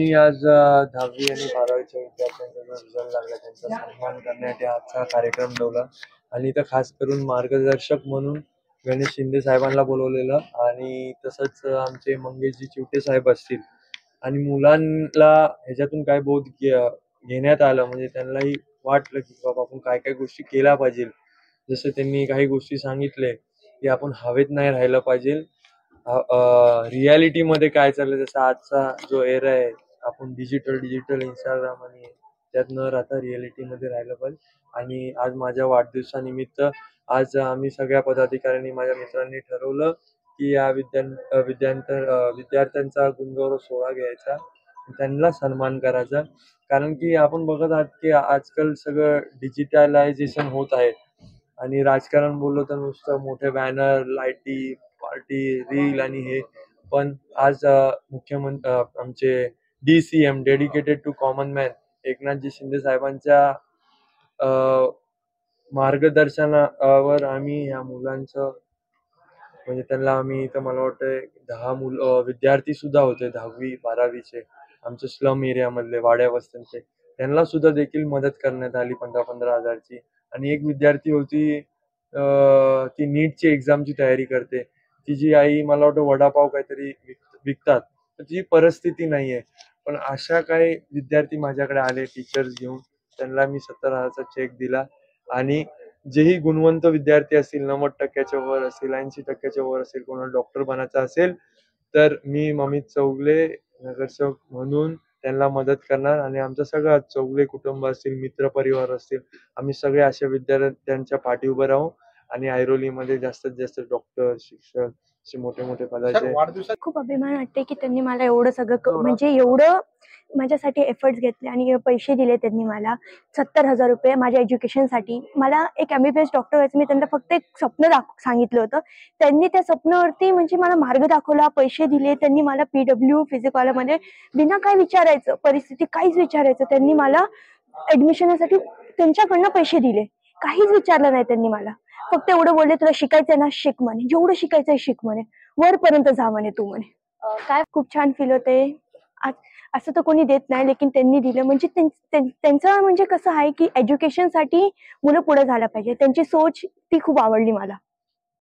मी आज 10वी आणि 12वीच्या विद्यार्थ्यांचा जो रिझल्ट लागला त्यांचा सन्मान करण्यासाठी आजचा कार्यक्रम ठेवला आणि इथं खास करून मार्गदर्शक म्हणून गणेश शिंदे साहेबांना बोलवलेलं आणि तसंच आमचे मंगेशजी चिवटे साहेब असतील आणि मुलांना ह्याच्यातून काय बोध घेण्यात आलं म्हणजे त्यांनाही वाटलं की बाबा आपण काय काय गोष्टी केल्या पाहिजे. जसं त्यांनी काही गोष्टी सांगितले की आपण हवेत नाही राहिलं पाहिजे, रियालिटीमध्ये काय चाललंय. जसं आजचा जो एरा आहे आपण डिजिटल इंस्टाग्राम आणि त्यात न राहता रियालिटीमध्ये राहिलं पाहिजे. आणि आज माझ्या वाढदिवसानिमित्त आज आम्ही सगळ्या पदाधिकाऱ्यांनी माझ्या मित्रांनी ठरवलं की या विद्यार्थ्यांचा गुणगौरव सोहळा घ्यायचा, त्यांना सन्मान करायचा. कारण की आपण बघत आहात की आजकाल सगळं डिजिटलायझेशन होत आहे आणि राजकारण बोललो तर नुसतं मोठे बॅनर, लाईटी, पार्टी, रील आणि हे. पण आज मुख्यमंत्री आमचे DCM dedicated to common man Eknathji Shinde साहेबांच्या मार्गदर्शनावर आम्ही ह्या मुलांचं म्हणजे त्यांना आम्ही इथं मला वाटतंय 10 विद्यार्थी सुद्धा होते 10वी 12वीचे आमच्या स्लम एरियामधले वाड्या वस्त्यांचे, त्यांना सुद्धा देखील मदत करण्यात आली 15-15 हजारची. आणि एक विद्यार्थी होती ती नीटची एक्झामची तयारी करते. तिची आई मला वाटतं वडापाव काहीतरी विकतात, तर तिची परिस्थिती नाहीये. पण अशा काही विद्यार्थी माझ्याकडे आले टीचर्स घेऊन, त्यांना मी 70,000चा चेक दिला. आणि जेही गुणवंत विद्यार्थी असतील 90% वर असतील, 80% वर असेल, कोणाला डॉक्टर बनायचं असेल तर मी ममित चौगले नगरसेवक म्हणून त्यांना मदत करणार. आणि आमचा सगळा चौगले कुटुंब असतील, मित्र परिवार असतील, आम्ही सगळे अशा विद्यार्थ्यांच्या पाठी उभं राहू आणि ऐरोलीमध्ये जास्तीत जास्त डॉक्टर, शिक्षक असे मोठे मोठे पदाचे. खूप अभिमान वाटते की त्यांनी मला एवढं सगळं म्हणजे एवढं माझ्यासाठी एफर्ट्स घेतले आणि पैसे दिले त्यांनी मला 70,000 रुपये माझ्या एज्युकेशनसाठी. मला एक MBBS डॉक्टर व्हायचं, मी त्यांना फक्त एक स्वप्न सांगितलं होतं. त्यांनी त्या स्वप्नावरती म्हणजे मला मार्ग दाखवला, पैसे दिले त्यांनी मला. PW फिजिकॉलमध्ये बिना काय विचारायचं, परिस्थिती काहीच विचारायचं, त्यांनी मला ऍडमिशनसाठी त्यांच्याकडनं पैसे दिले. काहीच विचारलं नाही त्यांनी मला. फक्त एवढं बोलले, तुला शिकायचंय ना शिक म्हणे, जेवढं शिकायचंय शिक म्हणे, वरपर्यंत जा म्हणे तू म्हणे. काय खूप छान फील होते. असं तर कोणी देत नाही, लेकिन त्यांनी दिलं. म्हणजे त्यांचं म्हणजे कसं आहे की एज्युकेशनसाठी मुलं पुढे झालं पाहिजे, त्यांची सोच ती खूप आवडली मला.